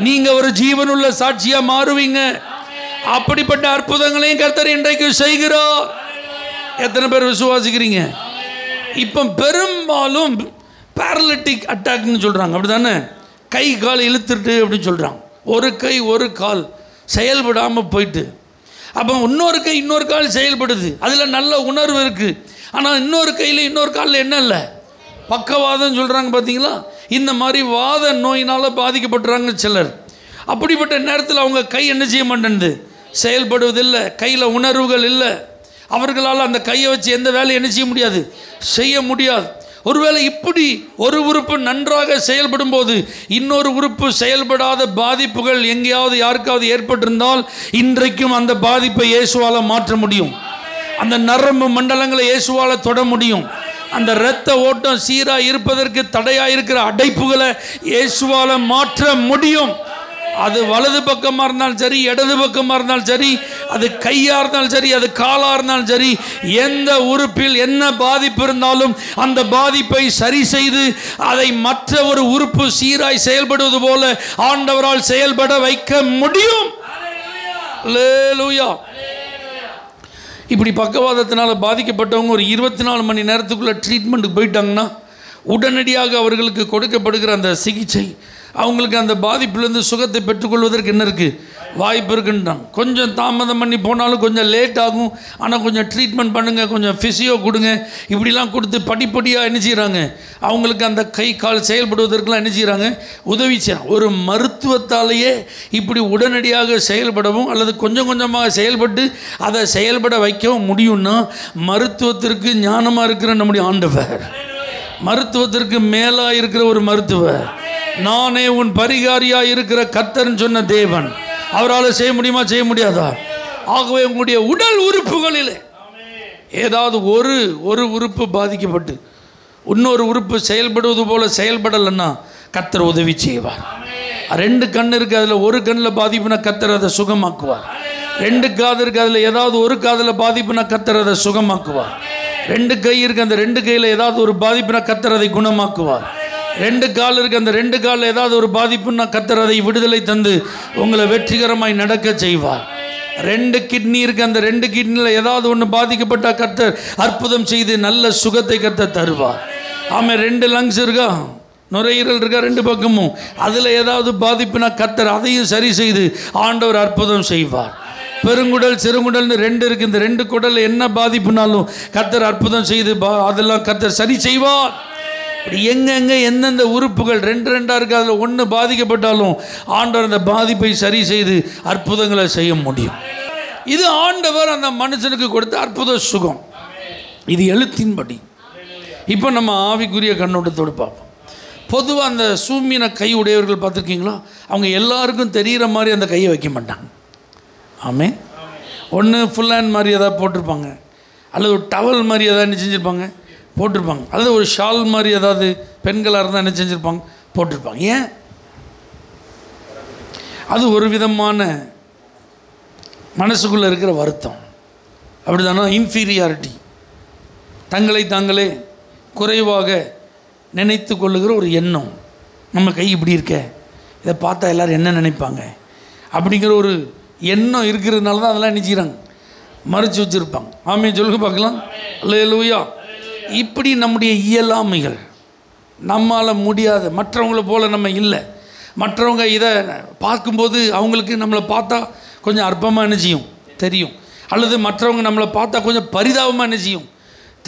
நீங்க ஒரு ஜீவனுள்ள சாட்சியா மாறுவீங்க. அப்படிப்பட்ட அற்புதங்களையும் கர்த்தர் இன்றைக்கு செய்கிறார். எத்தனை பேர் விசுவாசிக்கிறீங்க? இப்போ பெரும்பாலும் பேரலிட்டிக் அட்டாக்னு சொல்கிறாங்க, அப்படி தானே? கை கால் இழுத்துட்டு அப்படின்னு சொல்கிறாங்க. ஒரு கை ஒரு கால் செயல்படாமல் போயிட்டு, அப்போ இன்னொரு கை இன்னொரு கால் செயல்படுது, அதில் நல்ல உணர்வு இருக்குது. ஆனால் இன்னொரு கையில் இன்னொரு காலில் என்ன இல்லை? பக்கவாதம் சொல்கிறாங்க பார்த்தீங்களா? இந்த மாதிரி வாத நோயினால் பாதிக்கப்பட்டுறாங்க சிலர். அப்படிப்பட்ட நேரத்தில் அவங்க கை என்ன செய்ய மாட்டேன்து? செயல்படுவதில்லை. கையில் உணர்வுகள் இல்லை. அவர்களால் அந்த கையை வச்சு எந்த வேலையும் என்ன செய்ய முடியாது? செய்ய முடியாது. ஒருவேளை இப்படி ஒரு உறுப்பு நன்றாக செயல்படும் போது இன்னொரு உறுப்பு செயல்படாத பாதிப்புகள் எங்கேயாவது யாருக்காவது ஏற்பட்டிருந்தால் இன்றைக்கும் அந்த பாதிப்பை இயேசுவால் மாற்ற முடியும். அந்த நரம்பு மண்டலங்களை இயேசுவால் தொட முடியும். அந்த இரத்த ஓட்டம் சீராக இருப்பதற்கு தடையாக இருக்கிற அடைப்புகளை இயேசுவால் மாற்ற முடியும். அது வலது பக்கமாக இருந்தாலும் சரி, இடது பக்கமாக இருந்தாலும் சரி, அது கையாக இருந்தாலும் சரி, அது காலாக இருந்தாலும் சரி, எந்த உறுப்பில் என்ன பாதிப்பு இருந்தாலும் அந்த பாதிப்பை சரி செய்து அதை மற்ற ஒரு உறுப்பு சீராய் செயல்படுவது போல ஆண்டவரால் செயல்பட வைக்க முடியும். அல்லேலூயா. இப்படி பக்கவாதத்தினால பாதிக்கப்பட்டவங்க ஒரு 24 மணி நேரத்துக்குள்ளே ட்ரீட்மெண்ட்டுக்கு போயிட்டாங்கன்னா உடனடியாக அவர்களுக்கு கொடுக்கப்படுகிற அந்த சிகிச்சை அவங்களுக்கு அந்த பாதிப்பிலேருந்து சுகத்தை பெற்றுக்கொள்வதற்கு என்ன இருக்குது? வாய்ப்பு இருக்குன்றாங்க. கொஞ்சம் தாமதம் பண்ணி போனாலும் கொஞ்சம் லேட் ஆகும், ஆனால் கொஞ்சம் ட்ரீட்மெண்ட் பண்ணுங்கள், கொஞ்சம் ஃபிசியோ கொடுங்க, இப்படிலாம் கொடுத்து படிப்படியாக என்ன செய்கிறாங்க? அவங்களுக்கு அந்த கை கால் செயல்படுவதற்கெலாம் என்ன செய்கிறாங்க? உதவி செய்கிறாங்க. ஒரு மருத்துவத்தாலேயே இப்படி உடனடியாக செயல்படவும் அல்லது கொஞ்சம் கொஞ்சமாக செயல்பட்டு அதை செயல்பட வைக்கவும் முடியும்னா மருத்துவத்திற்கு ஞானமாக இருக்கிற நம்முடைய ஆண்டவர், மருத்துவத்திற்கு மேலாக இருக்கிற ஒரு மருத்துவர், நானே உன் பரிகாரியாக இருக்கிற கர்த்தர்னு சொன்ன தேவன், அவரால் செய்ய முடியுமா? செய்ய முடியாதா? ஆகவே உங்களுடைய உடல் உறுப்புகளில் ஏதாவது ஒரு உறுப்பு பாதிக்கப்பட்டு இன்னொரு உறுப்பு செயல்படுவது போல செயல்படலைன்னா கர்த்தர் உதவி செய்வார். 2 கண் இருக்குது, அதில் ஒரு கண்ணில் பாதிப்புனா கர்த்தர் அதை சுகமாக்குவார். 2 காது இருக்குது, அதில் ஏதாவது ஒரு காதில் பாதிப்புனா கர்த்தர் அதை சுகமாக்குவார். 2 கை இருக்குது, அந்த 2 கையில் ஏதாவது ஒரு பாதிப்புனா கர்த்தர் அதை குணமாக்குவார். 2 கால் இருக்குது, அந்த 2 காலில் ஏதாவது ஒரு பாதிப்புன்னா கர்த்தர் அதை விடுதலை தந்து உங்களை வெற்றிகரமாய் நடக்க செய்வார். 2 கிட்னி இருக்குது, அந்த 2 கிட்னியில் ஏதாவது ஒன்று பாதிக்கப்பட்டால் கர்த்தர் அற்புதம் செய்து நல்ல சுகத்தை கர்த்தர் தருவார். ஆமாம், 2 லங்ஸ் இருக்கா, நுரையீரல் இருக்கா 2 பக்கமும், அதில் ஏதாவது பாதிப்புனா கர்த்தர் அதையும் சரி செய்து ஆண்டவர் அற்புதம் செய்வார். பெருங்குடல் சிறுங்குடல்னு 2 இருக்குது, இந்த 2 குடலில் என்ன பாதிப்புனாலும் கர்த்தர் அற்புதம் செய்து அதெல்லாம் கர்த்தர் சரி செய்வார். இப்படி எங்கெங்கே எந்தெந்த உறுப்புகள் 2 இருக்குது, அதில் ஒன்று பாதிக்கப்பட்டாலும் ஆண்டவர் அந்த பாதிப்பை சரி செய்து அற்புதங்களை செய்ய முடியும். இது ஆண்டவர் அந்த மனுஷனுக்கு கொடுத்த அற்புத சுகம். இது எழுத்தின்படி. இப்போ நம்ம ஆவிக்குரிய கண்ணோட்டத்தோடு பார்ப்போம். பொதுவாக அந்த சூமின கை உடையவர்கள் பார்த்துருக்கீங்களா? அவங்க எல்லாருக்கும் தெரிகிற மாதிரி அந்த கையை வைக்க மாட்டாங்க. ஆமே, ஒன்று ஃபுல் ஹேண்ட் மாதிரி எதாவது போட்டிருப்பாங்க, அல்லது ஒரு டவல் மாதிரி எதாவது என்ன செஞ்சுருப்பாங்க போட்டிருப்பாங்க, அல்லது ஒரு ஷால் மாதிரி ஏதாவது பெண்களாக இருந்தால் என்ன செஞ்சுருப்பாங்க போட்டிருப்பாங்க. ஏன்? அது ஒரு விதமான மனசுக்குள்ளே இருக்கிற வருத்தம், அப்படி தானே? இன்ஃபீரியாரிட்டி, தங்களை தாங்களே குறைவாக நினைத்து கொள்ளுகிற ஒரு எண்ணம். நம்ம கை இப்படி இருக்க, இதை பார்த்தா எல்லோரும் என்ன நினைப்பாங்க அப்படிங்கிற ஒரு எண்ணம் இருக்கிறதுனால தான் அதெல்லாம் நினைச்சிக்கிறாங்க, மறைச்சி வச்சுருப்பாங்க. ஆமே, சொல்லுங்க பார்க்கலாம். அல்லேலூயா. இப்படி நம்முடைய இயலாமைகள், நம்மால் முடியாத, மற்றவங்கள போல் நம்ம இல்லை. மற்றவங்க இதை பார்க்கும்போது அவங்களுக்கு நம்மளை பார்த்தா கொஞ்சம் அற்பமாக என்ன செய்யும் தெரியும், அல்லது மற்றவங்க நம்மளை பார்த்தா கொஞ்சம் பரிதாபமாக என்ன செய்யும்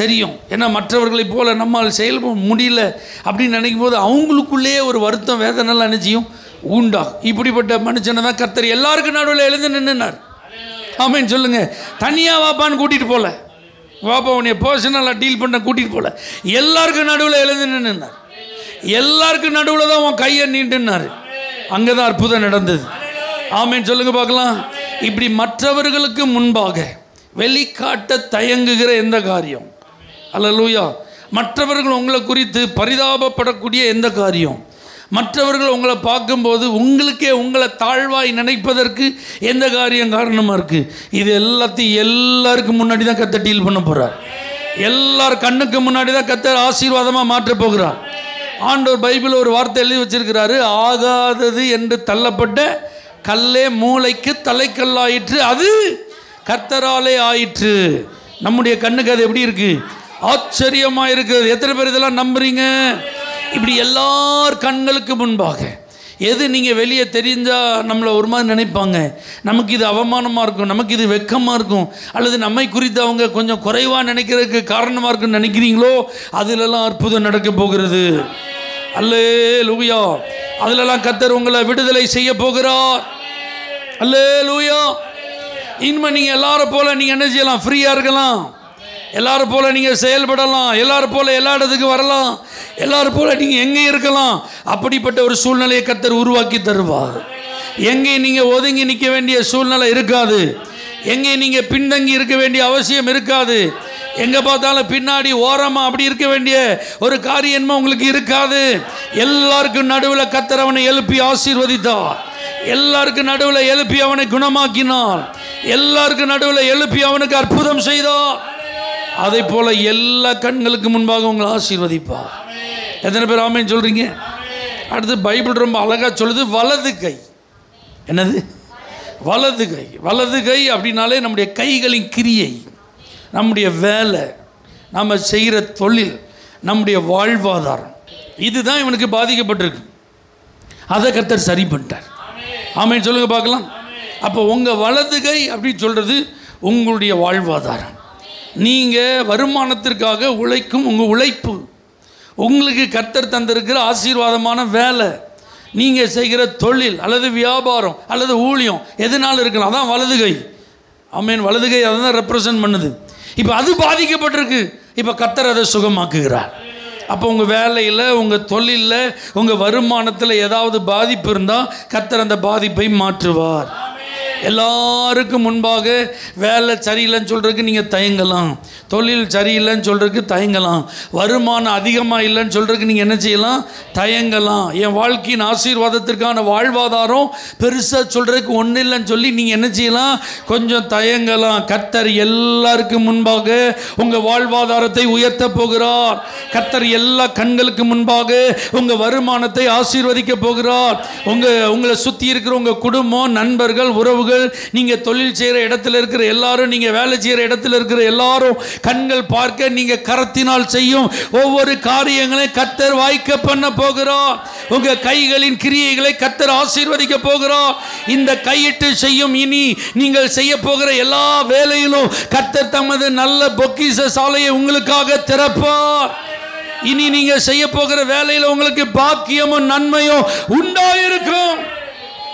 தெரியும். ஏன்னா மற்றவர்களைப் போல் நம்மால் செயல்பட முடியல அப்படின்னு நினைக்கும் போது அவங்களுக்குள்ளேயே ஒரு வருத்தம் வேதனைலாம் என்ன செய்யும் உண்டா. இப்படிப்பட்ட மனுஷனை தான் கர்த்தர் எல்லாருக்கும் நடுவில் எழுந்து நின்றுனார். ஆமேன்னு சொல்லுங்கள். தனியாக வாப்பான்னு கூட்டிகிட்டு போகல, வாப்பா உன்னைய பர்சனலாக டீல் பண்ண கூட்டிகிட்டு போகல, எல்லாருக்கும் நடுவில் எழுந்து நின்றுனார். எல்லாருக்கும் நடுவில் தான் உன் கையை நீண்டுனார். அங்கே தான் அற்புதம் நடந்தது. ஆமேன்னு சொல்லுங்க பார்க்கலாம். இப்படி மற்றவர்களுக்கு முன்பாக வெளிக்காட்ட தயங்குகிற எந்த காரியம், அல்லேலூயா, மற்றவர்கள் உங்களை குறித்து பரிதாபப்படக்கூடிய எந்த காரியம், மற்றவர்கள் உங்களை பார்க்கும்போது உங்களுக்கே உங்களை தாழ்வாய் நினைப்பதற்கு எந்த காரியம் காரணமாக இருக்குது, இது எல்லாத்தையும் எல்லாருக்கும் முன்னாடி தான் கர்த்தர் டீல் பண்ண போகிறார். எல்லார் கண்ணுக்கு முன்னாடி தான் கர்த்தர் ஆசீர்வாதமாக மாற்ற போகிறார். ஆண்டவர் பைபிள் ஒரு வார்த்தை எழுதி வச்சிருக்கிறாரு, ஆகாதது என்று தள்ளப்பட்ட கல்லே மூளைக்கு தலைக்கல்லாயிற்று, அது கர்த்தராலே ஆயிற்று. நம்முடைய கண்ணுக்கு அது எப்படி இருக்கு? ஆச்சரியமாக இருக்கிறது. எத்தனை பேர் இதெல்லாம் நம்புறீங்க? இப்படி எல்லார் கண்களுக்கு முன்பாக எது நீங்கள் வெளியே தெரிஞ்சால் நம்மளை ஒரு மாதிரி நினைப்பாங்க, நமக்கு இது அவமானமாக இருக்கும், நமக்கு இது வெக்கமாக இருக்கும், அல்லது நம்மை குறித்து அவங்க கொஞ்சம் குறைவாக நினைக்கிறதுக்கு காரணமாக இருக்குன்னு நினைக்கிறீங்களோ, அதிலெல்லாம் அற்புதம் நடக்க போகிறது. அல்லேலூயா. அதிலெல்லாம் கர்த்தர் உங்களை விடுதலை செய்ய போகிறார். அல்லேலூயா. இனிமே நீங்கள் எல்லாரும் போல நீங்கள் என்ன செய்யலாம்? ஃப்ரீயாக இருக்கலாம். எல்லாரும் போல நீங்கள் செயல்படலாம். எல்லாரும் போல எல்லா இடத்துக்கு வரலாம். எல்லாரும் போல நீங்கள் எங்கே இருக்கலாம். அப்படிப்பட்ட ஒரு சூழ்நிலையை கர்த்தர் உருவாக்கி தருவார். எங்கேயும் நீங்கள் ஒதுங்கி நிற்க வேண்டிய சூழ்நிலை இருக்காது. எங்கேயும் நீங்கள் பின்தங்கி இருக்க வேண்டிய அவசியம் இருக்காது. எங்கே பார்த்தாலும் பின்னாடி ஓரமாக அப்படி இருக்க வேண்டிய ஒரு காரியமா உங்களுக்கு இருக்காது. எல்லாருக்கும் நடுவில் கர்த்தர் அவனை எழுப்பி ஆசீர்வதித்தார். எல்லாருக்கும் நடுவில் எழுப்பி அவனை குணமாக்கினார். எல்லாருக்கும் நடுவில் எழுப்பி அவனுக்கு அற்புதம் செய்தார். அதை போல எல்லா கண்களுக்கு முன்பாக உங்களை ஆசீர்வதிப்பார். எத்தனை பேர் ஆமென் சொல்றீங்க? அடுத்து பைபிள் ரொம்ப அழகாக சொல்லுது, வலது கை. என்னது? வலது கை. வலது கை அப்படின்னாலே நம்முடைய கைகளின் கிரியை, நம்முடைய வேலை, நம்ம செய்கிற தொழில், நம்முடைய வாழ்வாதாரம், இதுதான் இவனுக்கு பாதிக்கப்பட்டிருக்கு. அதை கர்த்தர் சரி பண்ணிட்டார். ஆமென் சொல்லுங்க பார்க்கலாம். அப்போ உங்கள் வலது கை அப்படின்னு சொல்கிறது உங்களுடைய வாழ்வாதாரம். நீங்கள் வருமானத்திற்காக உழைக்கும் உங்கள் உழைப்பு, உங்களுக்கு கர்த்தர் தந்திருக்கிற ஆசீர்வாதமான வேலை, நீங்கள் செய்கிற தொழில் அல்லது வியாபாரம் அல்லது ஊழியம் எதுனாலும் இருக்கலாம். அதான் வலது கை. ஆமென். வலது கை அதை தான் ரெப்ரசன்ட் பண்ணுது. இப்போ அது பாதிக்கப்பட்டிருக்கு. இப்போ கர்த்தர் அதை சுகமாக்குகிறார். அப்போ உங்கள் வேலையில், உங்கள் தொழிலில், உங்கள் வருமானத்தில் ஏதாவது பாதிப்பு இருந்தால் கர்த்தர் அந்த பாதிப்பை மாற்றுவார். எல்லாருக்கும் முன்பாக வேலை சரியில்லைன்னு சொல்கிறதுக்கு நீங்கள் தயங்கலாம், தொழில் சரியில்லைன்னு சொல்கிறதுக்கு தயங்கலாம், வருமானம் அதிகமாக இல்லைன்னு சொல்கிறதுக்கு நீங்கள் என்ன செய்யலாம்? தயங்கலாம். என் வாழ்க்கையின் ஆசீர்வாதத்திற்கான வாழ்வாதாரம் பெருசாக சொல்கிறதுக்கு ஒன்றும் இல்லைன்னு சொல்லி நீங்கள் என்ன செய்யலாம்? கொஞ்சம் தயங்கலாம். கர்த்தர் எல்லாருக்கும் முன்பாக உங்கள் வாழ்வாதாரத்தை உயர்த்த போகிறார். கர்த்தர் எல்லா கண்களுக்கு முன்பாக உங்கள் வருமானத்தை ஆசீர்வதிக்க போகிறார். உங்களை சுற்றி இருக்கிற உங்கள் குடும்பம், நண்பர்கள், உறவுகள், நீங்கள் தொழில் செய்கிற இடத்துல இருக்கிற எல்லாரும், நீங்கள் வேலை செய்கிற இடத்துல இருக்கிற எல்லாரும் கண்கள் பார்க்க நீங்கள் கரத்தினால் செய்யும் ஒவ்வொரு காரியங்களை கர்த்தர் வாய்க்க பண்ண போகிறார். உங்கள் கைகளின் கிரியைகளை கர்த்தர் ஆசீர்வதிக்க போகிறார். இந்த கையிட்டு செய்யும் இனி நீங்கள் செய்ய போகிற எல்லா வேலையிலும் கர்த்தர் தமது நல்ல பொக்கிஷ சாலையை உங்களுக்காக திறப்பார். இனி நீங்க செய்ய போகிற வேலையில் உங்களுக்கு பாக்கியமும் நன்மையும் உண்டாயிருக்கும்.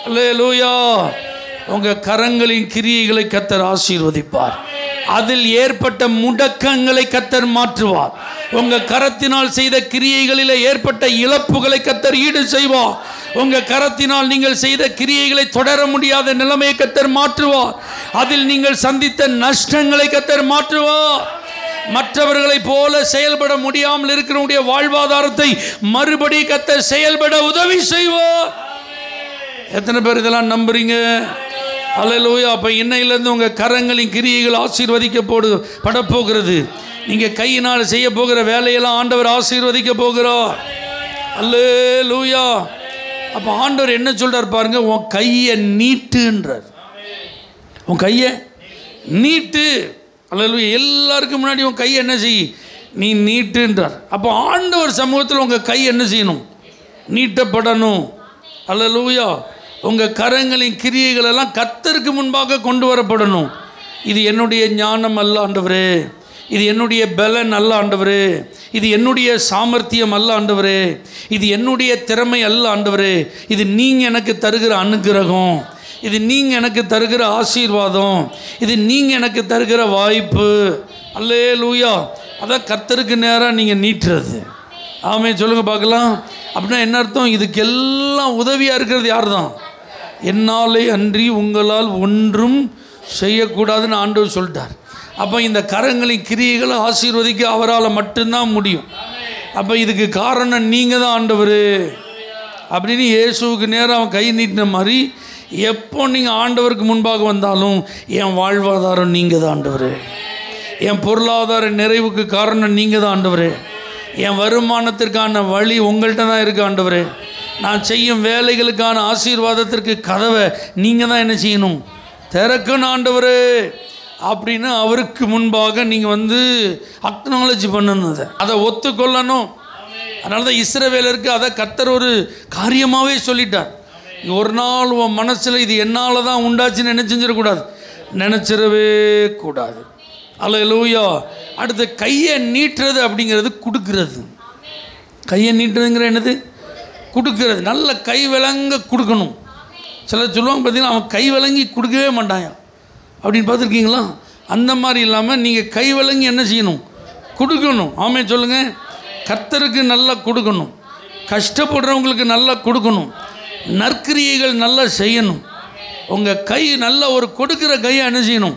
அல்லேலூயா. உங்க கரங்களின் கிரியைகளை கர்த்தர் ஆசீர்வதிப்பார். அதில் ஏற்பட்ட முடக்கங்களை கர்த்தர் மாற்றுவார். உங்க கரத்தினால் செய்த கிரியைகளில் ஏற்பட்ட இழப்புகளை கர்த்தர் ஈடு செய்வார். உங்க கரத்தினால் நீங்கள் செய்த கிரியைகளை தொடர முடியாத நிலைமையை கர்த்தர் மாற்றுவார். அதில் நீங்கள் சந்தித்த நஷ்டங்களை கர்த்தர் மாற்றுவார். மற்றவர்களை போல செயல்பட முடியாமல் இருக்கிற வாழ்வாதாரத்தை மறுபடி கர்த்தர் செயல்பட உதவி செய்வார். எத்தனை பேர் இதெல்லாம் நம்புறீங்க? அல்லேலூயா. அப்போ இன்னையிலேருந்து உங்கள் கரங்களின் கிரியைகள் ஆசீர்வதிக்கப்பட போகிறது. நீங்கள் கையினால் செய்ய போகிற வேலையெல்லாம் ஆண்டவர் ஆசீர்வதிக்க போகிறார். அல்லேலூயா. அப்போ ஆண்டவர் என்ன சொல்றார் பாருங்க, உன் கையை நீட்டுன்றார். உன் கையை நீட்டு. அல்லேலூயா. எல்லாருக்கும் முன்னாடி உன் கையை என்ன செய்? நீ நீட்டுன்றார். அப்போ ஆண்டவர் சமூகத்தில் உங்கள் கை என்ன செய்யணும்? நீட்டப்படணும். அல்லேலூயா. உங்கள் கரங்களின் கிரியைகள் எல்லாம் கர்த்தருக்கு முன்பாக கொண்டு வரப்படணும். இது என்னுடைய ஞானம் அல்ல ஆண்டவரே, இது என்னுடைய பலன் அல்ல ஆண்டவரே, இது என்னுடைய சாமர்த்தியம் அல்ல ஆண்டவரே, இது என்னுடைய திறமை அல்ல ஆண்டவரே, இது நீங்கள் எனக்கு தருகிற அனுக்கிரகம், இது நீங்கள் எனக்கு தருகிற ஆசீர்வாதம், இது நீங்கள் எனக்கு தருகிற வாய்ப்பு. அல்லேலூயா. அதான் கர்த்தருக்கு நேராக நீங்கள் நீட்டுறது. ஆமென் சொல்லுங்கள் பார்க்கலாம். அப்படின்னா என்ன அர்த்தம்? இதுக்கெல்லாம் உதவியாக இருக்கிறது யார் தான்? என்னாலே அன்றி உங்களால் ஒன்றும் செய்யக்கூடாதுன்னு ஆண்டவர் சொல்லிட்டார். அப்போ இந்த கரங்களின் கிரியைகளை ஆசீர்வதிக்க அவரால் மட்டும்தான் முடியும். அப்போ இதுக்கு காரணம் நீங்கள் தான் ஆண்டவர் அப்படின்னு இயேசுவுக்கு நேரம் அவன் கை நீட்டின மாதிரி எப்போ நீங்கள் ஆண்டவருக்கு முன்பாக வந்தாலும் என் வாழ்வாதாரம் நீங்கள் தான் ஆண்டவர், என் பொருளாதார நிறைவுக்கு காரணம் நீங்கள் தான் ஆண்டவர், என் வருமானத்திற்கான வழி உங்கள்கிட்ட தான் இருக்கு ஆண்டவரே. நான் செய்யும் வேலைகளுக்கான ஆசீர்வாதத்திற்கு கதவை நீங்கள் தான் என்ன செய்யணும், திறக்கணும் ஆண்டவரே அப்படின்னு அவருக்கு முன்பாக நீங்கள் வந்து அக்னாலஜி பண்ணணும், அதை ஒத்துக்கொள்ளணும். அதனால தான் இஸ்ரவேலருக்கு அதை கர்த்தர் ஒரு காரியமாகவே சொல்லிட்டார். ஒரு நாள் உன் மனசில் இது என்னால் தான் உண்டாச்சுன்னு என்ன செஞ்சிடக்கூடாது, நினச்சிடவே கூடாது. அல்லேலூயா. அடுத்து கையை நீட்டுறது அப்படிங்கிறது கொடுக்கறது. கையை நீட்டுறதுங்கிற என்னது, கொடுக்கறது. நல்ல கை விளங்க கொடுக்கணும். சிலர் சொல்லுவாங்க பார்த்தீங்கன்னா அவன் கை விளங்கி கொடுக்கவே மாட்டான் அப்படின்னு பார்த்துருக்கீங்களா? அந்த மாதிரி இல்லாமல் நீங்கள் கை விளங்கி என்ன செய்யணும், கொடுக்கணும். ஆமே சொல்லுங்கள். கர்த்தருக்கு நல்லா கொடுக்கணும், கஷ்டப்படுறவங்களுக்கு நல்லா கொடுக்கணும், நற்கிரியைகள் நல்லா செய்யணும். உங்கள் கை நல்ல ஒரு கொடுக்குற கையாக என்ன செய்யணும்,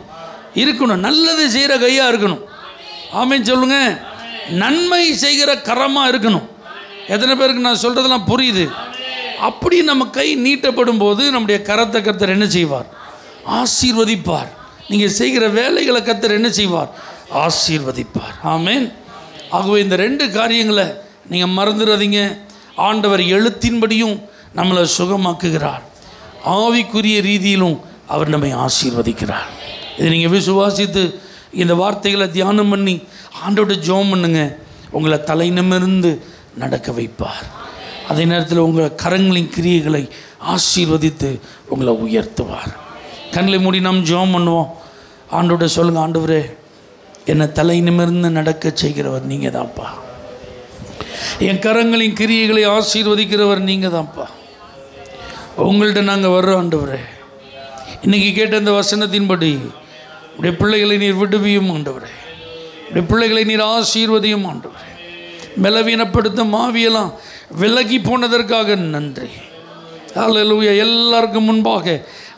இருக்கணும். நல்லது செய்கிற கையாக இருக்கணும். ஆமேன்னு சொல்லுங்கள். நன்மை செய்கிற கரமாக இருக்கணும். எத்தனை பேருக்கு நான் சொல்கிறதெல்லாம் புரியுது? அப்படி நம்ம கை நீட்டப்படும் போது நம்முடைய கரத்தை கர்த்தர் என்ன செய்வார், ஆசீர்வதிப்பார். நீங்கள் செய்கிற வேலைகளை கர்த்தர் என்ன செய்வார், ஆசீர்வதிப்பார். ஆமேன். ஆகவே இந்த 2 காரியங்களை நீங்கள் மறந்துடாதீங்க. ஆண்டவர் எழுத்தின்படியும் நம்மளை சுகமாக்குகிறார், ஆவிக்குரிய ரீதியிலும் அவர் நம்மை ஆசீர்வதிக்கிறார். இதை நீங்கள் விசுவாசித்து இந்த வார்த்தைகளை தியானம் பண்ணி ஆண்டோட ஜெபம் பண்ணுங்க. உங்களை தலை நிமிர்ந்து நடக்க வைப்பார். அதே நேரத்தில் உங்கள் கரங்களின் கிரியைகளை ஆசீர்வதித்து உங்களை உயர்த்துவார். கண்களை மூடி நாம் ஜெபம் பண்ணுவோம். ஆண்டோட சொல்லுங்கள், ஆண்டவரே என்னை தலை நிமிர்ந்து நடக்க செய்கிறவர் நீங்கள் தான்ப்பா. என் கரங்களின் கிரியைகளை ஆசீர்வதிக்கிறவர் நீங்கள் தான்ப்பா. உங்கள்கிட்ட நாங்கள் வர்றோம் ஆண்டவரே. இன்றைக்கி கேட்ட இந்த வசனத்தின்படி உடைய பிள்ளைகளை நீர் விடுவியும் ஆண்டவரே. உடைய பிள்ளைகளை நீர் ஆசீர்வதியும் ஆண்டவரே. பலவீனப்படுத்த மாவியெல்லாம் விலகி போனதற்காக நன்றி. அல்லேலூயா. எல்லாருக்கும் முன்பாக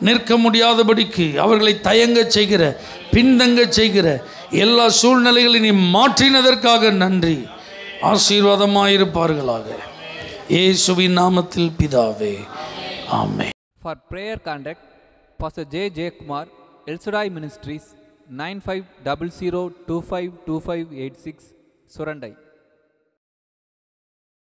நிற்க முடியாதபடிக்கு அவர்களை தயங்க செய்கிற, பின்தங்க செய்கிற எல்லா சூழ்நிலைகளையும் நீ மாற்றினதற்காக நன்றி. ஆசீர்வாதமாயிருப்பார்களாக. இயேசுவின் நாமத்தில் பிதாவே, ஆமென். For prayer contact, Pastor J. J. Kumar, El Shaddai Ministries, 9500252586, Surandai.